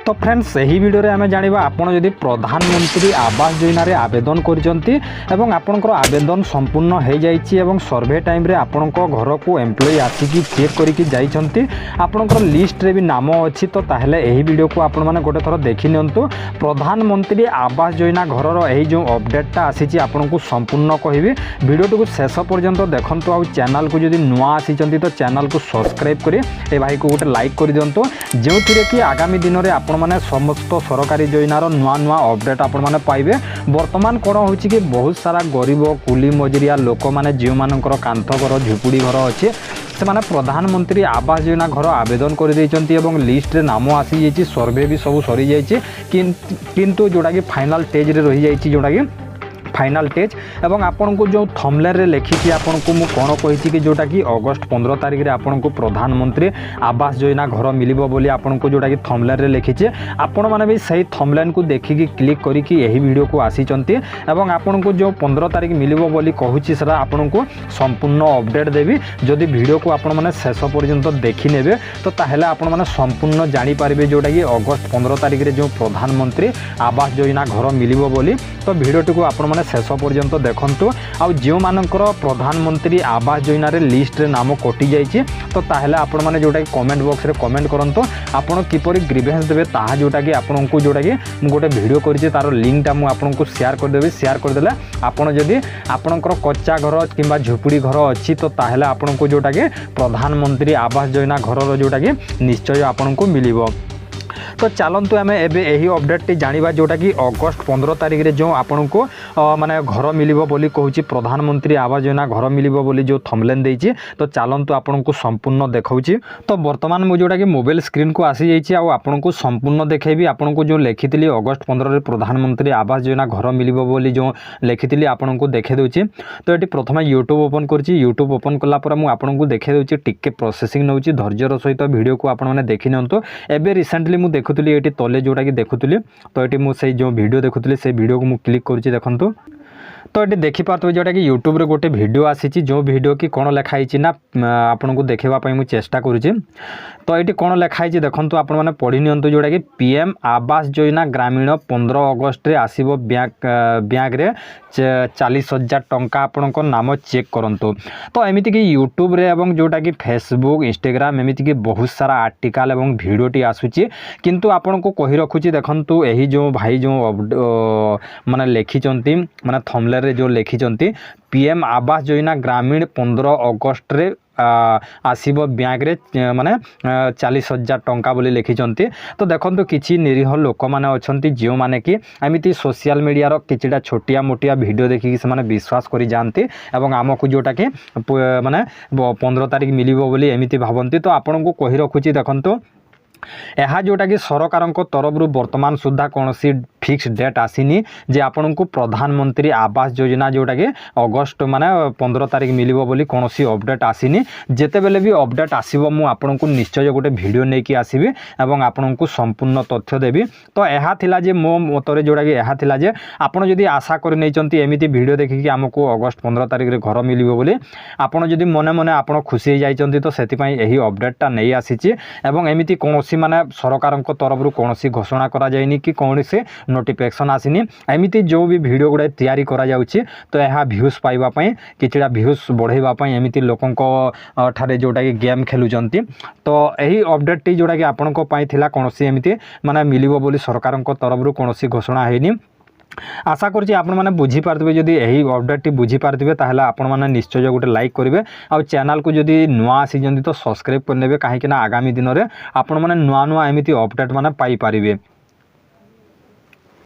तो फ्रेंड्स यही वीडियो रे आम जाना आपड़ जदि प्रधानमंत्री आवास योजना रे आवेदन करछंती एवं आपनकर आवेदन संपूर्ण हो जाइए सर्वे टाइम रे आपण घर को एम्प्लॉय आसिकी चेक करके जाइछंती आपनकर लिस्ट रे भी नाम अच्छी। तो ताहले यही वीडियो को आपण माने गोटे थर देखि नियंतु। प्रधानमंत्री आवास योजना घर यही जो अपडेटटा आसी आपन को संपूर्ण कहबी वीडियो को शेष पर्यंत देखंतु। आ चैनल को जदि नुआ आसी तो चैनल को सब्सक्राइब करी ए भाई को गोटे लाइक कर दियंतु जो कि आगामी दिन में आपण माने समस्त सरकारी योजनार नुआ नुआ अपडेट आपण माने पाइबे। वर्तमान कौन हो कि बहुत सारा गरीब कुली मजुरिया लोक मैंने जो मानकर कांथ घर झुपुड़ी घर अच्छे से माने प्रधानमंत्री आवास योजना घर आवेदन कर देइचंती एवं लिस्ट रे नाम आसी जाइए सर्वे भी सब सरी जाइए किंतु जोड़ा कि फाइनल स्टेज रे रही जाइए जोड़ा कि फाइनल स्टेज एवं आपन को जो थंबनेल रे लिखी आपन को मु कोन कहि कि जोटा कि अगस्त 15 तारिख रे आपन को प्रधानमंत्री आवास योजना घर मिलिबो बोली आपन को जोटा कि थंबनेल रे लिखी आपन माने भी सही थंबनेल को देखिकी क्लिक करी कि यही वीडियो को आसी चंती एवं आपन को जो 15 तारिख मिलिबो बोली कहूची सेरा आपन को संपूर्ण अपडेट देबी। जदि वीडियो को आपन माने शेष पर्यंत देखि नेबे तो ताहेले आपन माने संपूर्ण जानि पारिबे जोटा कि अगस्त 15 तारिख रे जो प्रधानमंत्री आवास योजना घर मिलिबो बोली। तो वीडियो को आपन माने शेष पर्यंत देखंतु। आ जो मानकर प्रधानमंत्री आवास योजना रे लिस्ट रे नाम कटि जाइए तो ताहेले आपण माने जोटा कि कमेंट बॉक्स रे कमेंट करंतु आपण किपरि ग्रीवेंस देबे ताहा जोटा कि आपण को जोटा कि गोटे वीडियो करिचे तार लिंक टा मु आपण को शेयर कर देबे। शेयर कर देले आपण जदि आपणकर कच्चा घर किंबा झुपुड़ी घर अच्छी तो ताहेले आपण को जोटा कि प्रधानमंत्री आवास योजना घर जोटा कि निश्चय आपण को मिलिबो। तो चलतु आम एही अपडेट जाना जोटा कि अगस्त 15 तारिख रे जो आपन को माने घर मिलिबो बोली कहूची प्रधानमंत्री आवास योजना घर मिलिबो बोली जो थंबनेल देइची। तो चलतु आपन को संपूर्ण देखाउची। तो वर्तमान मु जोटा कि मोबाइल स्क्रीन को आसी जाइए आपन को संपूर्ण देखेबी आपन को जो लिखिली अगस्त 15 रे प्रधानमंत्री आवास योजना घर मिलिबो बोली जो लिखिली आपन को देखे दूची। तो ये प्रथम यूट्यूब ओपन करची यूट्यूब ओपन कला पर मु आपन को देखे दूची टिके प्रोसेसिंग नउची धैर्यर सहित वीडियो को आपण माने देखि नियंतु। एबे रिसेंटली मु देखुली ये तले जोटा कि देखुली तो ये मुझे जो वीडियो देखुली से वीडियो को मुझे क्लिक करुँच देखु। तो ये देखिपे जोटा कि यूट्यूब रे गोटे वीडियो आसी जो वीडियो की कौन लिखाई ना आपन को देखापी मुझे चेष्टा करुँच। तो ये कौन लिखाई देखो आपण मैंने पढ़ी नियंतु जोटा कि पीएम आवास योजना ग्रामीण 15 अगस्त रे आसीबो बैंक रे 40,000 टंका आपण नाम चेक करंतु। तो एमिति कि यूट्यूब रे एवं जोटा कि फेसबुक इंस्टाग्राम एमिति कि बहुत सारा आर्टिकल एवं वीडियोटी आसुची किंतु आपण को कहि रखुची देखंतु यही जो भाई जो माने लिखिचंती माने थंबनेल रे जो लिखिचंती पीएम आवास योजना ग्रामीण 15 अगस्त रे आसीबो बैंक रे माने 40,000 टंका बोली लिखिचंती। तो देखंतु किछि निरीह लोक माने अछंती जो माने कि एमिति सोशल मीडिया रो किछिटा छोटिया मोटिया वीडियो देखि से माने विश्वास करि जानती एवं आमको जोटा कि माने 15 तारिख मिलिबो बोली एमिति भाबंती। तो आपन को कहि रखुची देखंतु यह जोटा कि सरकार तरफ वर्तमान सुधा कौन सी फिक्स डेट आसीनी जे आपन को प्रधानमंत्री आवास योजना जोटा कि अगस्त माने 15 तारिख मिलिबो बोली कौन सी अपडेट आसीनी। जेते बेले भी अपडेट आसीबो मु आपन को निश्चय गोटे वीडियो नै कि आसीबी एवं आपन को संपूर्ण तथ्य देबी। तो यह थिला जे मो मतरे जोटा कि यह थिला जे आपन जदि आशा कर नै चंती एमिति वीडियो देखि कि हमको अगस्त 15 तारिख रे घर मिलिबो बोली आपन जदि मने मने आपन खुशी हो जाई चंती तो सेति पई एही अपडेटटा नै आसीची एवं एमिति कौन माने सरकार तरफ कौन सी घोषणा करा जायनी कि कौन से नोटिफिकेशन आसीनी एमिति जो भी वीडियो गुड़ा तैयारी करा जाउची। तो यह व्यूज पाइबा पई किछिटा व्यूज बढ़ाइबा पई एमिति लोकंको ठारे जोटा कि गेम खेलुचंती। तो यही अपडेट टी जोटा कि आपन को पई थिला कौन सी एमिति माने मिलिबो बोली सरकार तरफ कौन सी घोषणा हैनी। आशा करुँच आपण मैंने बुझीपारे जदि यही अपडेट बुझीपारे ताहले आपण मैंने निश्चय गोटे लाइक करेंगे आ चैनल को जदि नुआ आसी तो सब्सक्राइब करने कहीं आगामी दिन में आपण मैंने नुआ नुआ एमती अपडेट मैंने पाई पारिबे।